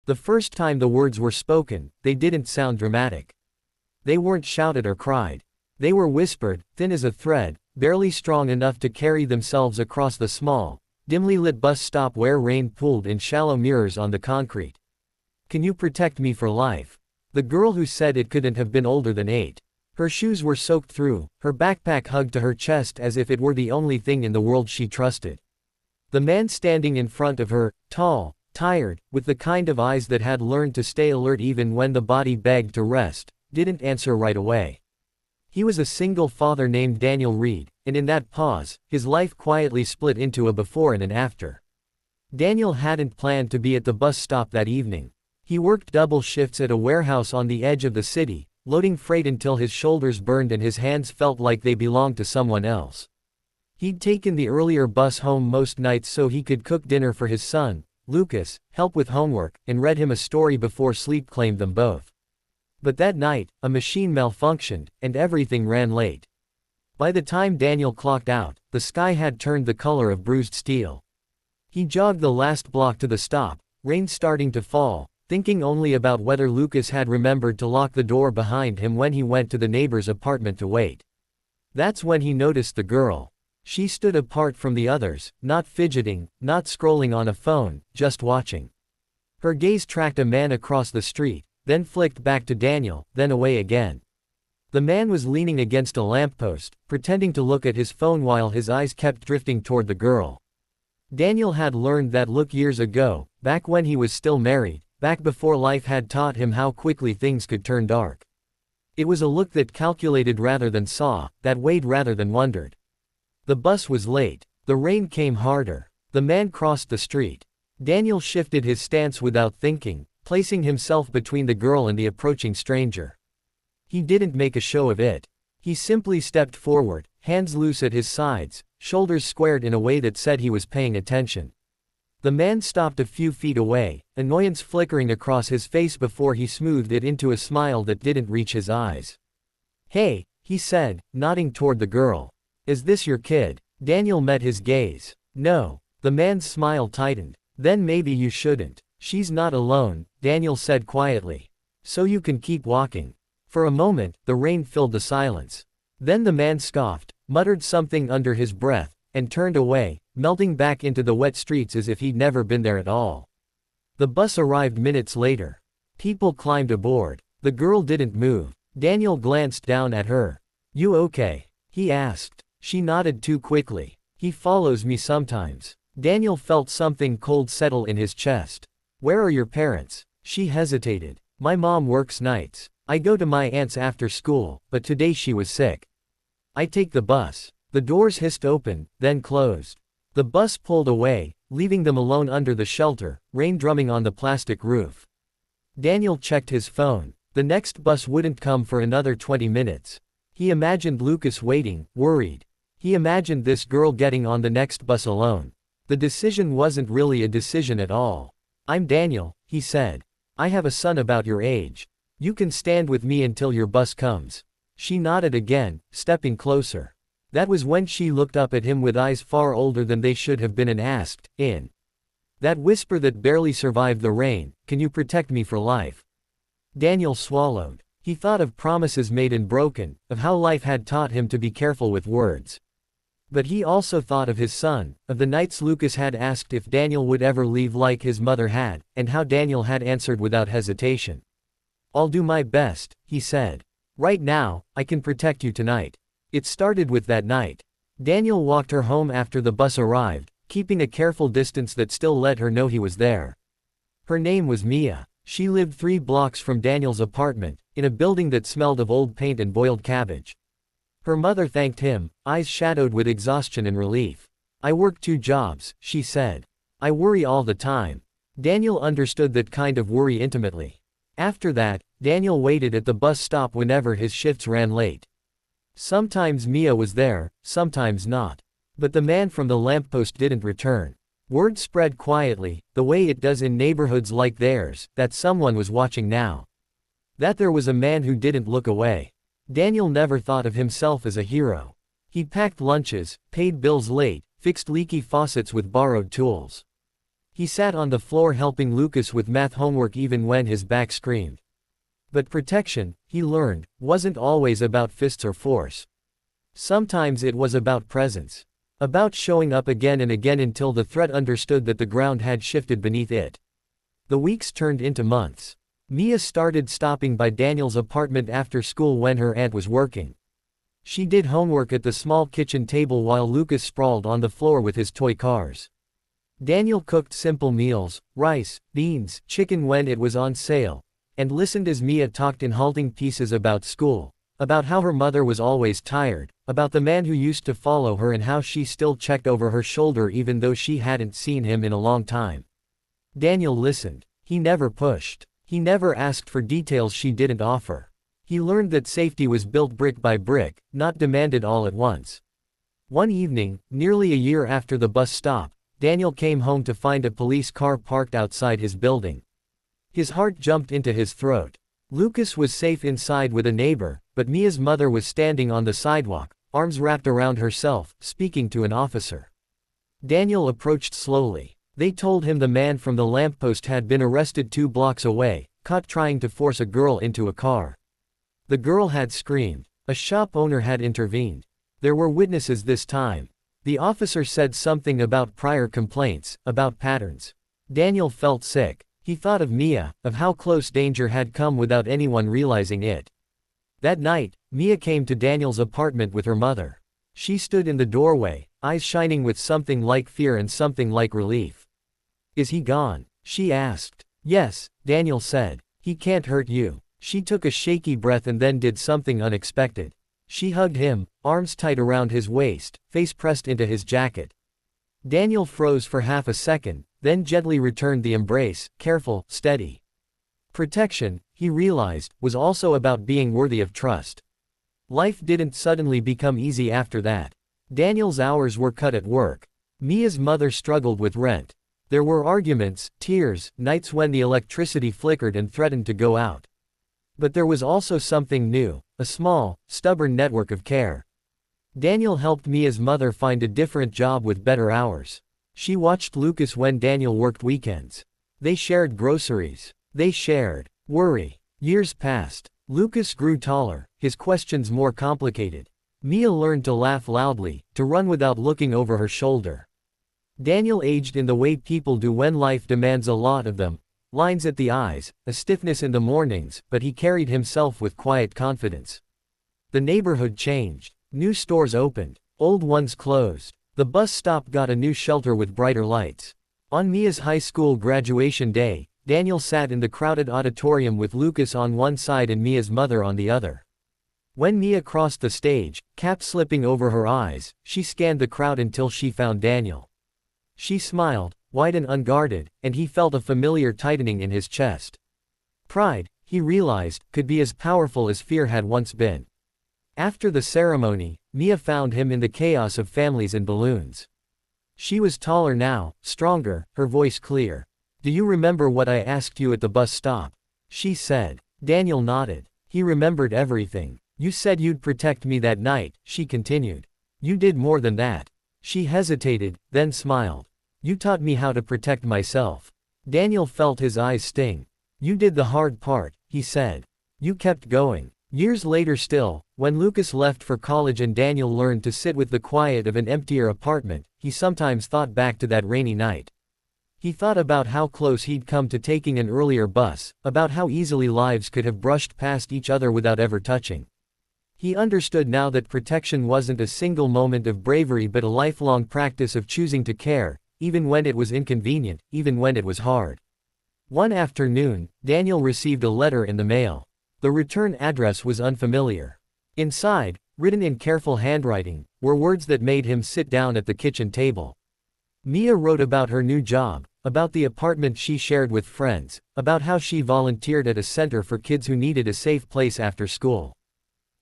The first time the words were spoken, they didn't sound dramatic. They weren't shouted or cried. They were whispered, thin as a thread, barely strong enough to carry themselves across the small, dimly lit bus stop where rain pooled in shallow mirrors on the concrete. Can you protect me for life? The girl who said it couldn't have been older than 8. Her shoes were soaked through, her backpack hugged to her chest as if it were the only thing in the world she trusted. The man standing in front of her, tall, tired, with the kind of eyes that had learned to stay alert even when the body begged to rest, didn't answer right away. He was a single father named Daniel Reed, and in that pause, his life quietly split into a before and an after. Daniel hadn't planned to be at the bus stop that evening. He worked double shifts at a warehouse on the edge of the city, loading freight until his shoulders burned and his hands felt like they belonged to someone else. He'd taken the earlier bus home most nights so he could cook dinner for his son, Lucas, help with homework, and read him a story before sleep claimed them both. But that night, a machine malfunctioned, and everything ran late. By the time Daniel clocked out, the sky had turned the color of bruised steel. He jogged the last block to the stop, rain starting to fall, thinking only about whether Lucas had remembered to lock the door behind him when he went to the neighbor's apartment to wait. That's when he noticed the girl. She stood apart from the others, not fidgeting, not scrolling on a phone, just watching. Her gaze tracked a man across the street, then flicked back to Daniel, then away again. The man was leaning against a lamppost, pretending to look at his phone while his eyes kept drifting toward the girl. Daniel had learned that look years ago, back when he was still married, back before life had taught him how quickly things could turn dark. It was a look that calculated rather than saw, that weighed rather than wondered. The bus was late. The rain came harder. The man crossed the street. Daniel shifted his stance without thinking, placing himself between the girl and the approaching stranger. He didn't make a show of it. He simply stepped forward, hands loose at his sides, shoulders squared in a way that said he was paying attention. The man stopped a few feet away, annoyance flickering across his face before he smoothed it into a smile that didn't reach his eyes. "Hey," he said, nodding toward the girl. "Is this your kid?" Daniel met his gaze. "No." The man's smile tightened. "Then maybe you shouldn't. She's not alone," Daniel said quietly. "So you can keep walking." For a moment, the rain filled the silence. Then the man scoffed, muttered something under his breath, and turned away, melting back into the wet streets as if he'd never been there at all. The bus arrived minutes later. People climbed aboard. The girl didn't move. Daniel glanced down at her. "You okay?" he asked. She nodded too quickly. "He follows me sometimes." Daniel felt something cold settle in his chest. "Where are your parents?" She hesitated. "My mom works nights. I go to my aunt's after school, but today she was sick. I take the bus." The doors hissed open, then closed. The bus pulled away, leaving them alone under the shelter, rain drumming on the plastic roof. Daniel checked his phone. The next bus wouldn't come for another 20 minutes. He imagined Lucas waiting, worried. He imagined this girl getting on the next bus alone. The decision wasn't really a decision at all. "I'm Daniel," he said. "I have a son about your age. You can stand with me until your bus comes." She nodded again, stepping closer. That was when she looked up at him with eyes far older than they should have been and asked, in that whisper that barely survived the rain, "Can you protect me for life?" Daniel swallowed. He thought of promises made and broken, of how life had taught him to be careful with words. But he also thought of his son, of the nights Lucas had asked if Daniel would ever leave like his mother had, and how Daniel had answered without hesitation. "I'll do my best," he said. "Right now, I can protect you tonight." It started with that night. Daniel walked her home after the bus arrived, keeping a careful distance that still let her know he was there. Her name was Mia. She lived 3 blocks from Daniel's apartment, in a building that smelled of old paint and boiled cabbage. Her mother thanked him, eyes shadowed with exhaustion and relief. "I work 2 jobs," she said. "I worry all the time." Daniel understood that kind of worry intimately. After that, Daniel waited at the bus stop whenever his shifts ran late. Sometimes Mia was there, sometimes not. But the man from the lamppost didn't return. Word spread quietly, the way it does in neighborhoods like theirs, that someone was watching now. That there was a man who didn't look away. Daniel never thought of himself as a hero. He packed lunches, paid bills late, fixed leaky faucets with borrowed tools. He sat on the floor helping Lucas with math homework even when his back screamed. But protection, he learned, wasn't always about fists or force. Sometimes it was about presence. About showing up again and again until the threat understood that the ground had shifted beneath it. The weeks turned into months. Mia started stopping by Daniel's apartment after school when her aunt was working. She did homework at the small kitchen table while Lucas sprawled on the floor with his toy cars. Daniel cooked simple meals, rice, beans, chicken when it was on sale, and listened as Mia talked in halting pieces about school, about how her mother was always tired, about the man who used to follow her and how she still checked over her shoulder even though she hadn't seen him in a long time. Daniel listened. He never pushed. He never asked for details she didn't offer. He learned that safety was built brick by brick, not demanded all at once. One evening, nearly a year after the bus stop, Daniel came home to find a police car parked outside his building. His heart jumped into his throat. Lucas was safe inside with a neighbor, but Mia's mother was standing on the sidewalk, arms wrapped around herself, speaking to an officer. Daniel approached slowly. They told him the man from the lamppost had been arrested 2 blocks away, caught trying to force a girl into a car. The girl had screamed. A shop owner had intervened. There were witnesses this time. The officer said something about prior complaints, about patterns. Daniel felt sick. He thought of Mia, of how close danger had come without anyone realizing it. That night, Mia came to Daniel's apartment with her mother. She stood in the doorway, eyes shining with something like fear and something like relief. "Is he gone?" she asked. "Yes," Daniel said. "He can't hurt you." She took a shaky breath and then did something unexpected. She hugged him, arms tight around his waist, face pressed into his jacket. Daniel froze for half a second, then gently returned the embrace, careful, steady. Protection, he realized, was also about being worthy of trust. Life didn't suddenly become easy after that. Daniel's hours were cut at work. Mia's mother struggled with rent. There were arguments, tears, nights when the electricity flickered and threatened to go out. But there was also something new, a small, stubborn network of care. Daniel helped Mia's mother find a different job with better hours. She watched Lucas when Daniel worked weekends. They shared groceries. They shared worry. Years passed. Lucas grew taller, his questions more complicated. Mia learned to laugh loudly, to run without looking over her shoulder. Daniel aged in the way people do when life demands a lot of them. Lines at the eyes, a stiffness in the mornings, but he carried himself with quiet confidence. The neighborhood changed. New stores opened. Old ones closed. The bus stop got a new shelter with brighter lights. On Mia's high school graduation day, Daniel sat in the crowded auditorium with Lucas on one side and Mia's mother on the other. When Mia crossed the stage, cap slipping over her eyes, she scanned the crowd until she found Daniel. She smiled, wide and unguarded, and he felt a familiar tightening in his chest. Pride, he realized, could be as powerful as fear had once been. After the ceremony, Mia found him in the chaos of families and balloons. She was taller now, stronger, her voice clear. "Do you remember what I asked you at the bus stop?" she said. Daniel nodded. He remembered everything. "You said you'd protect me that night," she continued. "You did more than that." She hesitated, then smiled. "You taught me how to protect myself." Daniel felt his eyes sting. "You did the hard part," he said. "You kept going." Years later still, when Lucas left for college and Daniel learned to sit with the quiet of an emptier apartment, he sometimes thought back to that rainy night. He thought about how close he'd come to taking an earlier bus, about how easily lives could have brushed past each other without ever touching. He understood now that protection wasn't a single moment of bravery but a lifelong practice of choosing to care, even when it was inconvenient, even when it was hard. One afternoon, Daniel received a letter in the mail. The return address was unfamiliar. Inside, written in careful handwriting, were words that made him sit down at the kitchen table. Mia wrote about her new job, about the apartment she shared with friends, about how she volunteered at a center for kids who needed a safe place after school.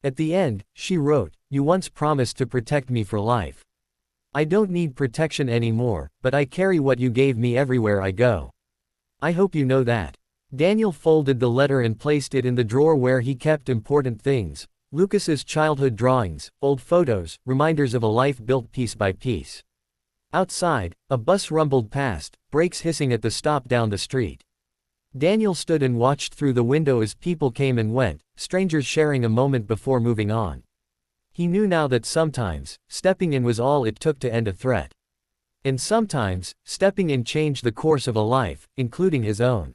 At the end, she wrote, "You once promised to protect me for life. I don't need protection anymore, but I carry what you gave me everywhere I go. I hope you know that." Daniel folded the letter and placed it in the drawer where he kept important things, Lucas's childhood drawings, old photos, reminders of a life built piece by piece. Outside, a bus rumbled past, brakes hissing at the stop down the street. Daniel stood and watched through the window as people came and went, strangers sharing a moment before moving on. He knew now that sometimes, stepping in was all it took to end a threat. And sometimes, stepping in changed the course of a life, including his own.